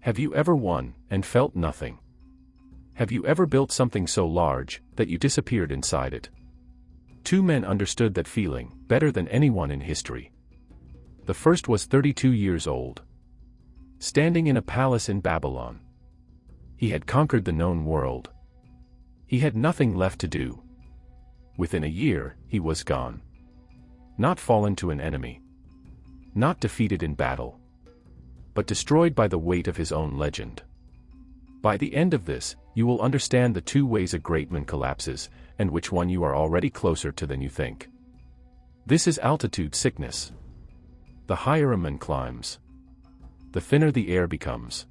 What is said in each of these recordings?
Have you ever won and felt nothing? Have you ever built something so large that you disappeared inside it? Two men understood that feeling better than anyone in history. The first was 32 years old, standing in a palace in Babylon. He had conquered the known world. He had nothing left to do. Within a year, he was gone. Not fallen to an enemy. Not defeated in battle. But destroyed by the weight of his own legend. By the end of this, you will understand the two ways a great man collapses, and which one you are already closer to than you think. This is altitude sickness. The higher a man climbs, the thinner the air becomes.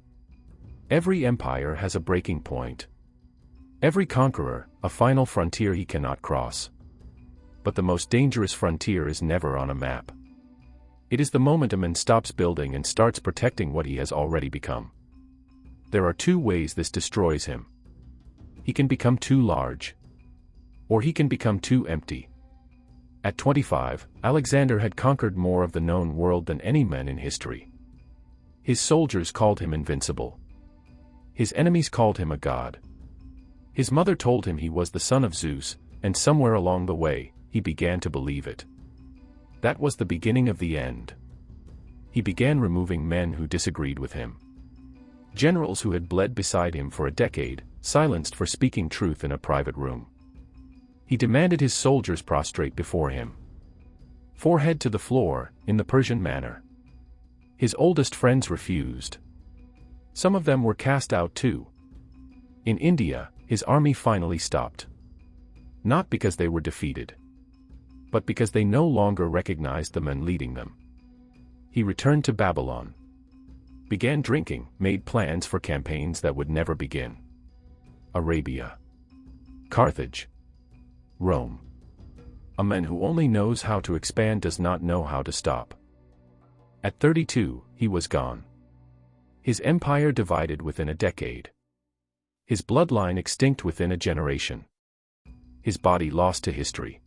Every empire has a breaking point. Every conqueror, a final frontier he cannot cross. But the most dangerous frontier is never on a map. It is the moment a man stops building and starts protecting what he has already become. There are two ways this destroys him. He can become too large. Or he can become too empty. At 25, Alexander had conquered more of the known world than any man in history. His soldiers called him invincible. His enemies called him a god. His mother told him he was the son of Zeus, and somewhere along the way, he began to believe it. That was the beginning of the end. He began removing men who disagreed with him. Generals who had bled beside him for a decade, silenced for speaking truth in a private room. He demanded his soldiers prostrate before him, forehead to the floor, in the Persian manner. His oldest friends refused. Some of them were cast out too. In India, his army finally stopped. Not because they were defeated, but because they no longer recognized the men leading them. He returned to Babylon, began drinking, made plans for campaigns that would never begin. Arabia, Carthage, Rome. A man who only knows how to expand does not know how to stop. At 32, he was gone. His empire divided within a decade. His bloodline extinct within a generation. His body lost to history.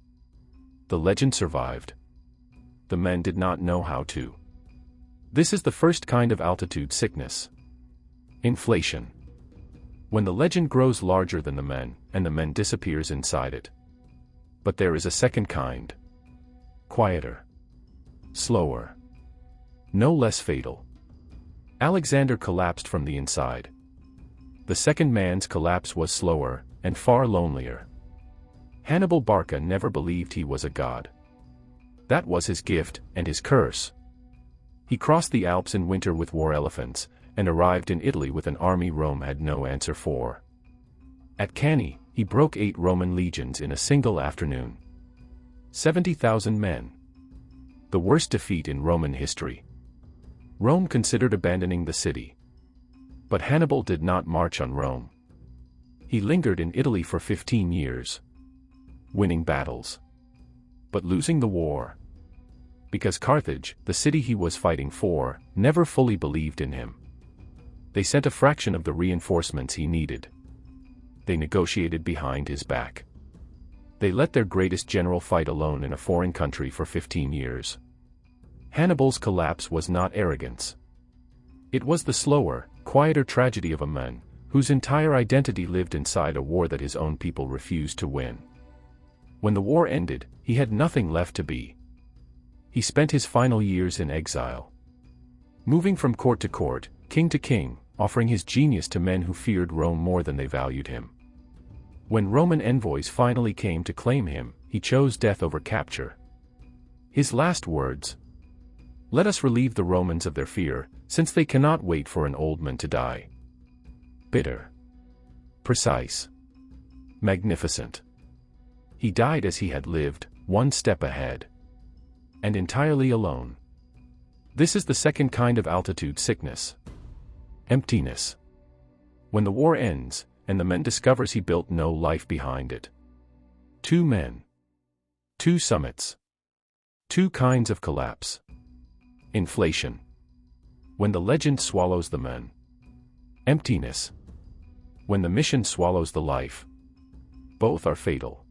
The legend survived. The men did not know how to. This is the first kind of altitude sickness. Inflation. When the legend grows larger than the men, and the men disappears inside it. But there is a second kind. Quieter. Slower. No less fatal. Alexander collapsed from the inside. The second man's collapse was slower, and far lonelier. Hannibal Barca never believed he was a god. That was his gift, and his curse. He crossed the Alps in winter with war elephants, and arrived in Italy with an army Rome had no answer for. At Cannae, he broke 8 Roman legions in a single afternoon. 70,000 men. The worst defeat in Roman history. Rome considered abandoning the city. But Hannibal did not march on Rome. He lingered in Italy for 15 years. Winning battles. But losing the war. Because Carthage, the city he was fighting for, never fully believed in him. They sent a fraction of the reinforcements he needed. They negotiated behind his back. They let their greatest general fight alone in a foreign country for 15 years. Hannibal's collapse was not arrogance. It was the slower, quieter tragedy of a man, whose entire identity lived inside a war that his own people refused to win. When the war ended, he had nothing left to be. He spent his final years in exile. Moving from court to court, king to king, offering his genius to men who feared Rome more than they valued him. When Roman envoys finally came to claim him, he chose death over capture. His last words: "Let us relieve the Romans of their fear, since they cannot wait for an old man to die." Bitter. Precise. Magnificent. He died as he had lived, one step ahead. And entirely alone. This is the second kind of altitude sickness. Emptiness. When the war ends, and the man discovers he built no life behind it. Two men. Two summits. Two kinds of collapse. Inflation. When the legend swallows the man. Emptiness. When the mission swallows the life. Both are fatal.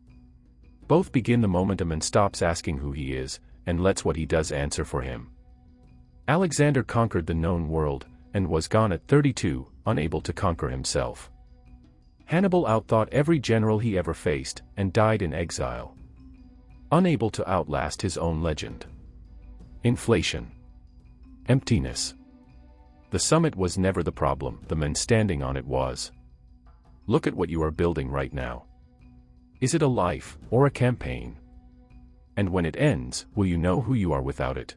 Both begin the moment a man stops asking who he is, and lets what he does answer for him. Alexander conquered the known world, and was gone at 32, unable to conquer himself. Hannibal outthought every general he ever faced, and died in exile, unable to outlast his own legend. Inflation. Emptiness. The summit was never the problem, the men standing on it was. Look at what you are building right now. Is it a life, or a campaign? And when it ends, will you know who you are without it?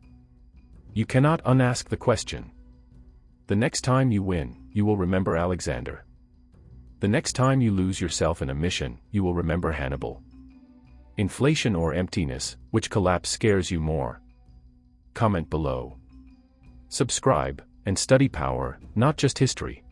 You cannot unask the question. The next time you win, you will remember Alexander. The next time you lose yourself in a mission, you will remember Hannibal. Inflation or emptiness, which collapse scares you more? Comment below. Subscribe, and study power, not just history.